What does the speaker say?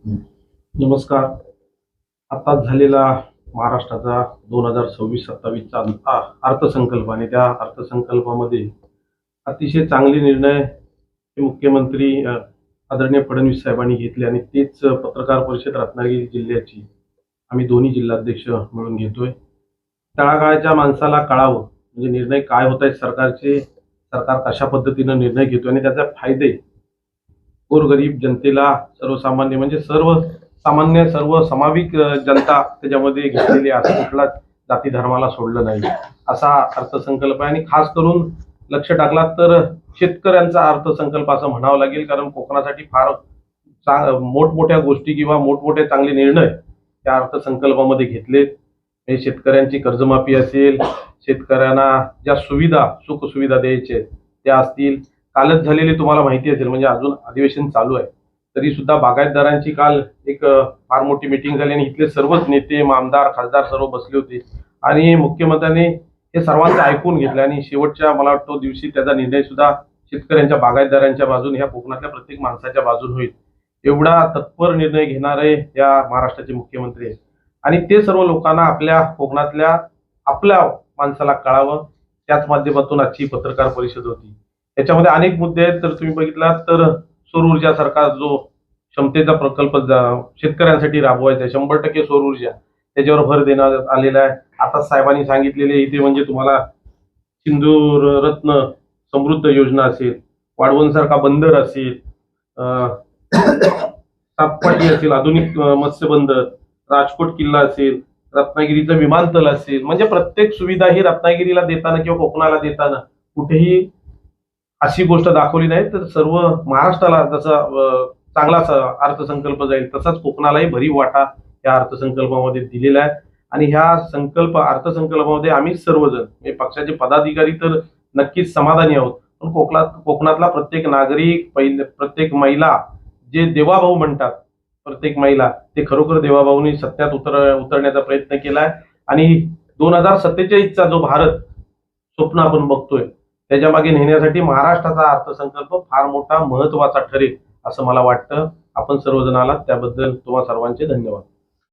नमस्कार. आता झालेला महाराष्ट्राचा 2026-27चा अर्थसंकल्प आणि त्या अर्थसंकल्पामध्ये अतिशय चांगले निर्णय हे मुख्यमंत्री आदरणीय फडणवीस साहेबांनी घेतले आणि तेच पत्रकार परिषद रत्नागिरी जिल्ह्याची आम्ही दोन्ही जिल्हाध्यक्ष मिळून घेतोय. तळागाळाच्या माणसाला कळावं म्हणजे निर्णय काय होत आहेत सरकारचे, सरकार कशा पद्धतीनं निर्णय घेतोय आणि त्याचे फायदे गोरगरीब जनतेला, सर्वसामान्य म्हणजे सर्वसामान्य सर्व समाविक जनता त्याच्यामध्ये घेतलेली आहे. असं कुठलाच जाती धर्माला सोडलं नाही असा अर्थसंकल्प आहे. आणि खास करून लक्ष टाकलात तर शेतकऱ्यांचा अर्थसंकल्प असं म्हणावं लागेल, कारण कोकणासाठी फार मोठमोठ्या गोष्टी किंवा मोठमोठे चांगले निर्णय त्या अर्थसंकल्पामध्ये घेतलेत. म्हणजे शेतकऱ्यांची कर्जमाफी असेल, शेतकऱ्यांना ज्या सुविधा सुखसुविधा द्यायचे त्या असतील. कालच झालेली तुम्हाला माहिती असेल, म्हणजे अजून अधिवेशन चालू आहे तरी सुद्धा बागायतदारांची काल एक फार मोठी मीटिंग झाली आणि इथले सर्वच नेते, आमदार, खासदार सर्व बसले होते आणि मुख्यमंत्र्यांनी हे सर्वांचं ऐकून घेतलं आणि शेवटच्या मला वाटतं दिवशी त्याचा निर्णय सुद्धा शेतकऱ्यांच्या, बागायतदारांच्या बाजूने, ह्या कोकणातल्या प्रत्येक माणसाच्या बाजून होईल एवढा तत्पर निर्णय घेणारे या महाराष्ट्राचे मुख्यमंत्री आहेत. आणि ते सर्व लोकांना, आपल्या कोकणातल्या आपल्या माणसाला कळावं, त्याच माध्यमातून आजची पत्रकार परिषद होती. याच्यामध्ये अनेक मुद्दे आहेत. तर तुम्ही बघितलात तर सौर ऊर्जासारखा जो क्षमतेचा प्रकल्प शेतकऱ्यांसाठी राबवायचा आहे, 100% सौर ऊर्जा, त्याच्यावर भर देण्यात आलेला आहे. आता साहेबांनी सांगितलेले इथे म्हणजे तुम्हाला सिंधू रत्न समृद्ध योजना असेल, वाढवणसारखा बंदर असेल, सातपाटी असेल, आधुनिक मत्स्य बंदर, राजकोट किल्ला असेल, रत्नागिरीचं विमानतळ असेल, म्हणजे प्रत्येक सुविधा ही रत्नागिरीला देताना किंवा कोकणाला देताना कुठेही अशी गोष्ट दाखवली नाही. तर सर्व महाराष्ट्राला जसा चांगला अर्थसंकल्प जाईल तसाच कोकणालाही भरीव वाटा या अर्थसंकल्पामध्ये दिलेला आहे. आणि ह्या अर्थसंकल्पामध्ये आम्ही सर्वजण म्हणजे पक्षाचे पदाधिकारी तर नक्कीच समाधानी आहोत, पण कोकणातला प्रत्येक नागरिक, प्रत्येक महिला, जे देवाभाऊ म्हणतात प्रत्येक महिला, ते खरोखर देवाभाऊनी सत्यात उतरण्याचा प्रयत्न केलाय. आणि 2047चा जो भारत स्वप्न आपण बघतोय त्याच्या मागे नेण्यासाठी महाराष्ट्राचा अर्थसंकल्प फार मोठा महत्वाचा ठरेल असं मला वाटतं. आपण सर्वजण आलात त्याबद्दल तुम्हा सर्वांचे धन्यवाद.